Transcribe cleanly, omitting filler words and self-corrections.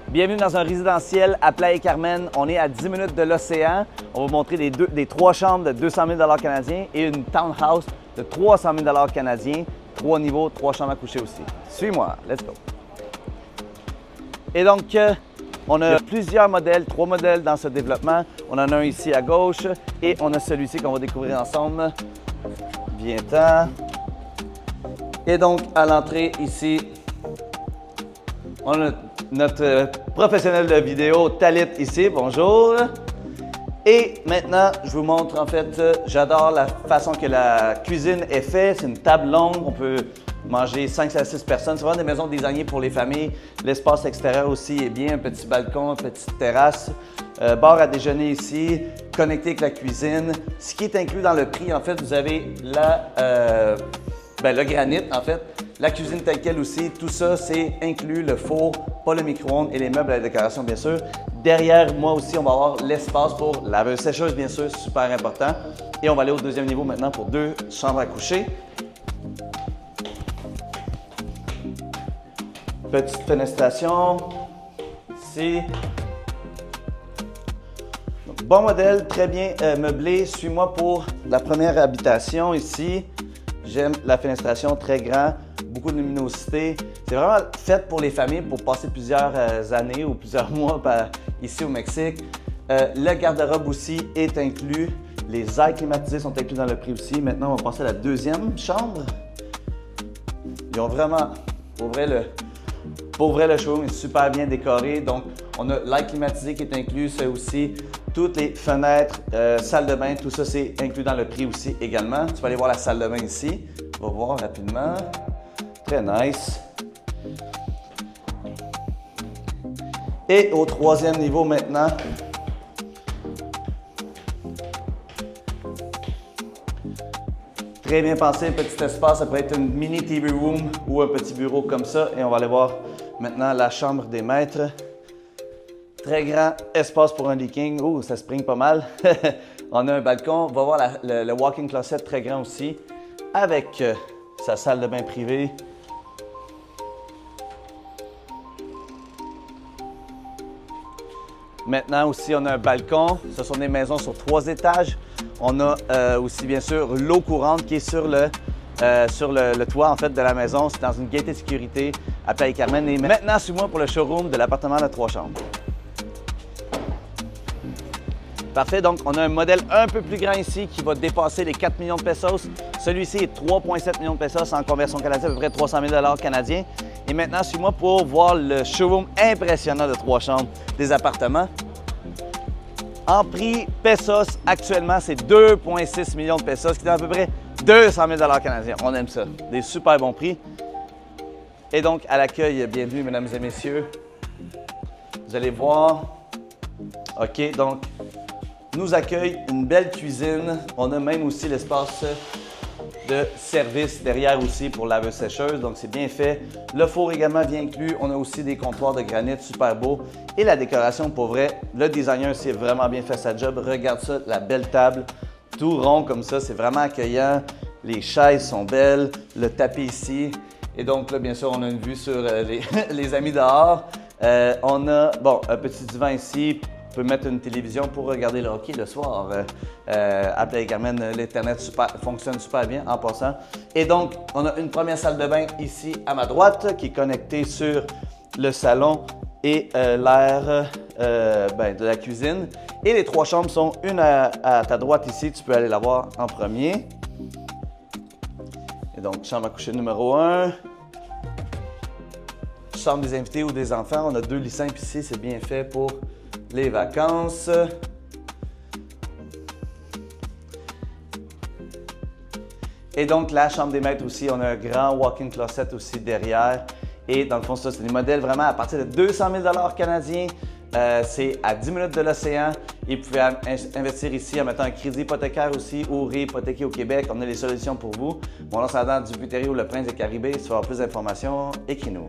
Bienvenue dans un résidentiel à Playa-Carmen. On est à 10 minutes de l'océan. On va vous montrer des 3 chambres de 200 000 canadiens et une townhouse de 300 000 canadiens. 3 niveaux, 3 chambres à coucher aussi. Suis-moi, let's go. Et donc, on a plusieurs modèles, 3 modèles dans ce développement. On en a un ici à gauche et on a celui-ci qu'on va découvrir ensemble. Viens-t'en. Et donc, à l'entrée ici, on a notre professionnel de vidéo, Talit, ici. Bonjour. Et maintenant, je vous montre, en fait, j'adore la façon que la cuisine est faite. C'est une table longue. On peut manger 5 à 6 personnes. C'est vraiment des maisons designées pour les familles. L'espace extérieur aussi est bien. Un petit balcon, une petite terrasse. Bar à déjeuner ici, connecté avec la cuisine. Ce qui est inclus dans le prix, en fait, vous avez le granit, en fait. La cuisine telle quelle aussi, tout ça, c'est inclus le four, pas le micro-ondes et les meubles à la décoration, bien sûr. Derrière moi aussi, on va avoir l'espace pour laveuse sécheuse, bien sûr, super important. Et on va aller au deuxième niveau maintenant pour 2 chambres à coucher. Petite fenestration, ici. Donc, bon modèle, très bien meublé. Suis-moi pour la première habitation ici. J'aime la fenestration, très grand, beaucoup de luminosité. C'est vraiment fait pour les familles pour passer plusieurs années ou plusieurs mois ici au Mexique. Le garde-robe aussi est inclus. Les airs climatisés sont inclus dans le prix aussi. Maintenant, on va passer à la deuxième chambre. Ils ont vraiment, pour vrai, le showroom est super bien décoré. Donc, on a l'air climatisé qui est inclus, c'est aussi. Toutes les fenêtres, salle de bain, tout ça, c'est inclus dans le prix aussi également. Tu vas aller voir la salle de bain ici. On va voir rapidement. Très nice. Et au troisième niveau maintenant. Très bien pensé, petit espace. Ça pourrait être une mini TV room ou un petit bureau comme ça. Et on va aller voir maintenant la chambre des maîtres. Très grand espace pour un leaking. Oh, ça spring pas mal. On a un balcon. On va voir le walk-in closet très grand aussi, avec sa salle de bain privée. Maintenant aussi, on a un balcon. Ce sont des maisons sur 3 étages. On a aussi, bien sûr, l'eau courante qui est sur le toit, en fait, de la maison. C'est dans une gated sécurité à Playa-Carmen. Et maintenant, suis-moi pour le showroom de l'appartement de 3 chambres. Parfait, donc on a un modèle un peu plus grand ici qui va dépasser les 4 millions de pesos. Celui-ci est 3,7 millions de pesos en conversion canadienne, à peu près 300 000 canadiens. Et maintenant, suis-moi pour voir le showroom impressionnant de 3 chambres des appartements. En prix pesos, actuellement, c'est 2,6 millions de pesos, qui est à peu près 200 000 canadiens. On aime ça, des super bons prix. Et donc, à l'accueil, bienvenue, mesdames et messieurs. Vous allez voir. OK, donc, nous accueille une belle cuisine. On a même aussi l'espace de service derrière aussi pour laveuse sécheuse. Donc, c'est bien fait. Le four également bien inclus. On a aussi des comptoirs de granit super beaux. Et la décoration, pour vrai, le designer s'est vraiment bien fait sa job. Regarde ça, la belle table, tout rond comme ça. C'est vraiment accueillant. Les chaises sont belles. Le tapis ici. Et donc, là, bien sûr, on a une vue sur les amis dehors. On a, un petit divan ici. On peut mettre une télévision pour regarder le hockey le soir. À Playa-Carmen, l'Internet fonctionne super bien en passant. Et donc, on a une première salle de bain ici à ma droite qui est connectée sur le salon et l'air de la cuisine. Et les 3 chambres sont une à ta droite ici. Tu peux aller la voir en premier. Et donc, chambre à coucher numéro 1. Chambre des invités ou des enfants. On a 2 lits simples ici. C'est bien fait pour les vacances. Et donc, la chambre des maîtres aussi, on a un grand walk-in closet aussi derrière. Et dans le fond, ça, c'est des modèles vraiment à partir de 200 000 canadiens. C'est à 10 minutes de l'océan. Et vous pouvez investir ici en mettant un crédit hypothécaire aussi ou réhypothéquer au Québec. On a les solutions pour vous. Mon nom, c'est Adam Dubuterio, le Prince des Caribés. Si tu veux avoir plus d'informations, écris-nous.